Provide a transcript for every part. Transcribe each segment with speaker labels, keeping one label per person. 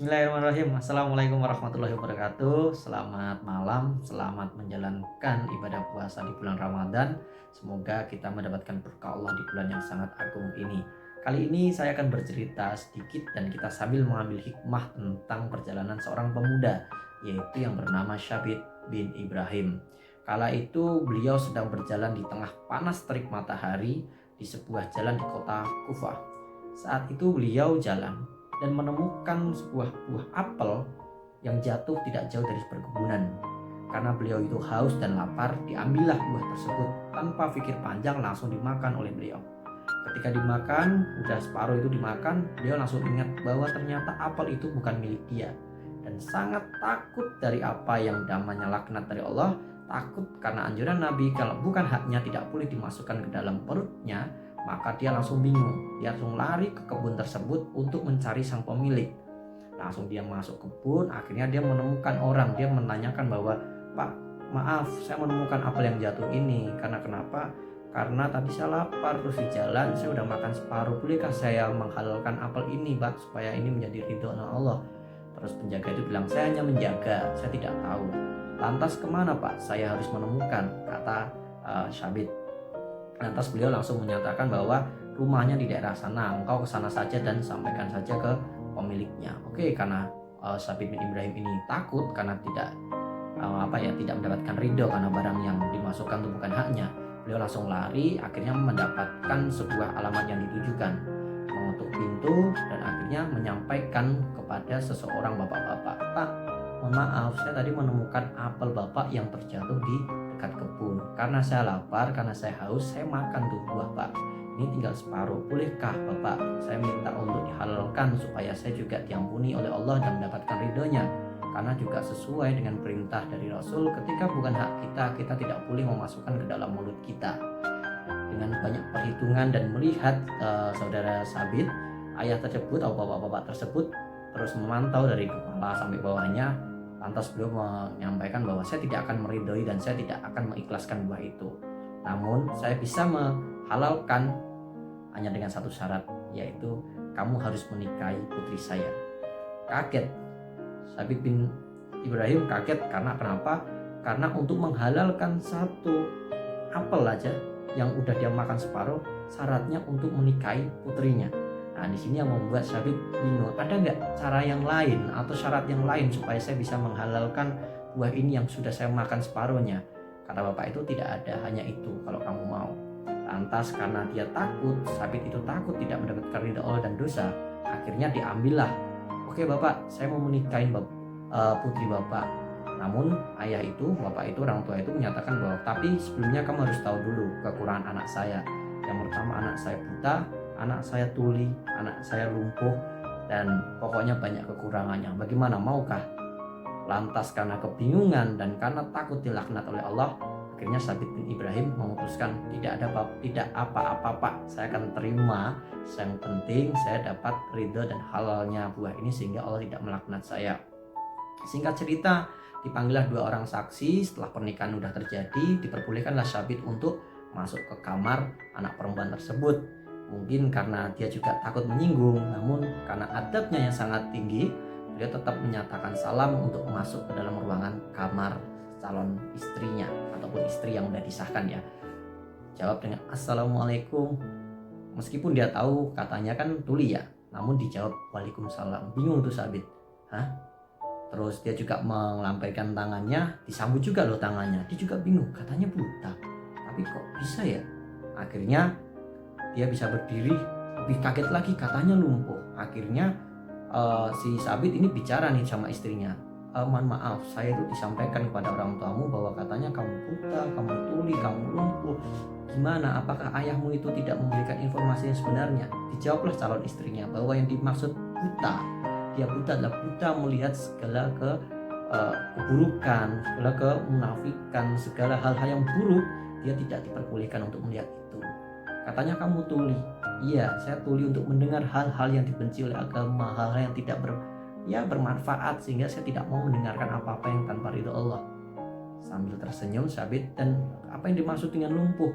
Speaker 1: Bismillahirrahmanirrahim. Assalamualaikum warahmatullahi wabarakatuh. Selamat malam, selamat menjalankan ibadah puasa di bulan Ramadan. Semoga kita mendapatkan berkah Allah di bulan yang sangat agung ini. Kali ini saya akan bercerita sedikit dan kita sambil mengambil hikmah tentang perjalanan seorang pemuda, yaitu yang bernama Syabit bin Ibrahim. Kala itu beliau sedang berjalan di tengah panas terik matahari di sebuah jalan di kota Kufah. Saat itu beliau jalan dan menemukan sebuah buah apel yang jatuh tidak jauh dari perkebunan. Karena beliau itu haus dan lapar, diambillah buah tersebut tanpa pikir panjang, langsung dimakan oleh beliau. Ketika dimakan, udah separuh itu dimakan, beliau langsung ingat bahwa ternyata apel itu bukan milik dia. Dan sangat takut dari apa yang namanya laknat dari Allah, takut karena anjuran Nabi kalau bukan haknya tidak boleh dimasukkan ke dalam perutnya, maka dia langsung bingung. Dia langsung lari ke kebun tersebut untuk mencari sang pemilik. Langsung dia masuk kebun, akhirnya dia menemukan orang. Dia menanyakan bahwa, "Pak, maaf, saya menemukan apel yang jatuh ini. Karena kenapa? Karena tadi saya lapar, terus di jalan saya udah makan separuh. Bolehkah saya menghalalkan apel ini, Pak, supaya ini menjadi ridho Allah?" Terus penjaga itu bilang, "Saya hanya menjaga, saya tidak tahu." "Lantas kemana, Pak? Saya harus menemukan," kata Syabit. Lantas beliau langsung menyatakan bahwa rumahnya di daerah sana, engkau ke sana saja dan sampaikan saja ke pemiliknya. Oke, karena Sabit bin Ibrahim ini takut karena tidak mendapatkan ridho karena barang yang dimasukkan itu bukan haknya. Beliau langsung lari, akhirnya mendapatkan sebuah alamat yang ditujukan, mengetuk pintu dan akhirnya menyampaikan kepada seseorang bapak-bapak, "Pak, mohon maaf, saya tadi menemukan apel bapak yang terjatuh di dekat kebun. Karena saya lapar, karena saya haus, saya makan tuh buah, Pak. Ini tinggal separuh. Bolehkah Bapak? Saya minta untuk dihalalkan supaya saya juga diampuni oleh Allah dan mendapatkan ridhonya. Karena juga sesuai dengan perintah dari Rasul, ketika bukan hak kita, kita tidak boleh memasukkan ke dalam mulut kita." Dengan banyak perhitungan dan melihat saudara Sabit, ayah tersebut atau bapak-bapak tersebut terus memantau dari kepala sampai bawahnya. Lantas beliau menyampaikan bahwa saya tidak akan meridhoi dan saya tidak akan mengikhlaskan buah itu. Namun saya bisa menghalalkan hanya dengan satu syarat, yaitu kamu harus menikahi putri saya. Kaget. Sabit bin Ibrahim kaget karena kenapa? Karena untuk menghalalkan satu apel aja yang udah dia makan separuh, syaratnya untuk menikahi putrinya. Nah, di sini yang membuat Syabit bingung. Ada nggak cara yang lain atau syarat yang lain supaya saya bisa menghalalkan buah ini yang sudah saya makan separuhnya? Kata bapak itu, tidak ada, hanya itu kalau kamu mau. Lantas karena dia takut, Syabit itu takut tidak mendapatkan ridha Allah dan dosa, akhirnya diambillah. "Oke bapak, saya mau menikahi putri bapak." Namun bapak itu, orang tua itu menyatakan bahwa, "Tapi sebelumnya kamu harus tahu dulu kekurangan anak saya. Yang pertama, anak saya buta, anak saya tuli, anak saya lumpuh, dan pokoknya banyak kekurangannya. Bagaimana, maukah?" Lantas karena kebingungan dan karena takut dilaknat oleh Allah, akhirnya Sabit bin Ibrahim memutuskan, tidak apa-apa Pak, saya akan terima. Yang penting saya dapat ridho dan halalnya buah ini sehingga Allah tidak melaknat saya. Singkat cerita, dipanggillah dua orang saksi. Setelah pernikahan sudah terjadi, diperbolehkanlah Syabit untuk masuk ke kamar anak perempuan tersebut. Mungkin karena dia juga takut menyinggung, namun karena adabnya yang sangat tinggi, dia tetap menyatakan salam untuk masuk ke dalam ruangan kamar calon istrinya ataupun istri yang sudah disahkan ya. Jawab dengan "Assalamualaikum." Meskipun dia tahu katanya kan tuli ya, namun dijawab "Waalaikumsalam." Bingung tuh Sabit. Hah? Terus dia juga melampaikan tangannya, disambut juga loh tangannya. Dia juga bingung, katanya buta, tapi kok bisa ya? Akhirnya dia bisa berdiri, lebih kaget lagi, katanya lumpuh. Akhirnya si Sabit ini bicara nih sama istrinya, "Mohon maaf, saya itu disampaikan kepada orang tuamu bahwa katanya kamu buta, kamu tuli, kamu lumpuh. Gimana? Apakah ayahmu itu tidak memberikan informasi yang sebenarnya?" Dijawablah calon istrinya bahwa yang dimaksud buta, dia buta adalah buta melihat segala keburukan, segala kemunafikan, segala hal-hal yang buruk. Dia tidak diperbolehkan untuk melihat itu. Katanya kamu tuli. Iya, saya tuli untuk mendengar hal-hal yang dibenci oleh agama, hal-hal yang tidak bermanfaat, sehingga saya tidak mau mendengarkan apa-apa yang tanpa ridho Allah. Sambil tersenyum Sabit, dan apa yang dimaksud dengan lumpuh?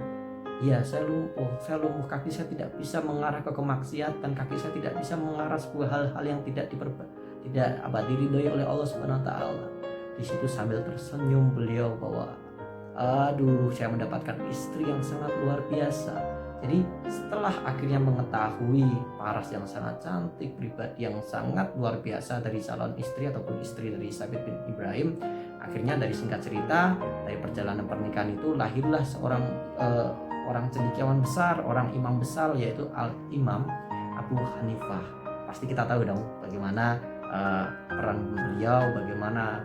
Speaker 1: Iya, saya lumpuh, kaki saya tidak bisa mengarah ke kemaksiatan, kaki saya tidak bisa mengarah sebuah hal-hal yang tidak tidak diridhoi oleh Allah Subhanahu wa taala. Di situ sambil tersenyum beliau bahwa aduh, saya mendapatkan istri yang sangat luar biasa. Jadi setelah akhirnya mengetahui paras yang sangat cantik, pribadi yang sangat luar biasa dari calon istri ataupun istri dari Sabit bin Ibrahim, akhirnya dari singkat cerita, dari perjalanan pernikahan itu lahirlah seorang orang cendekiawan besar, orang imam besar, yaitu Al-Imam Abu Hanifah. Pasti kita tahu dong bagaimana peran beliau, bagaimana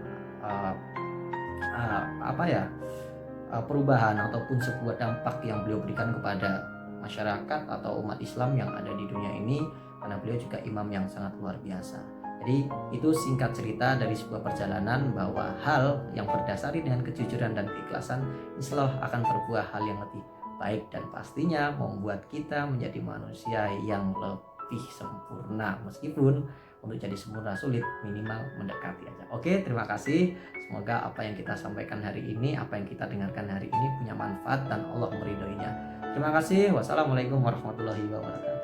Speaker 1: perubahan ataupun sebuah dampak yang beliau berikan kepada masyarakat atau umat Islam yang ada di dunia ini, karena beliau juga imam yang sangat luar biasa. Jadi itu singkat cerita dari sebuah perjalanan bahwa hal yang berdasari dengan kejujuran dan keikhlasan insya Allah akan berbuah hal yang lebih baik dan pastinya membuat kita menjadi manusia yang lebih sempurna, meskipun untuk jadi sempurna sulit, minimal mendekati aja. Oke, terima kasih. Semoga apa yang kita sampaikan hari ini, apa yang kita dengarkan hari ini punya manfaat dan Allah meridhoinya. Terima kasih. Wassalamualaikum warahmatullahi wabarakatuh.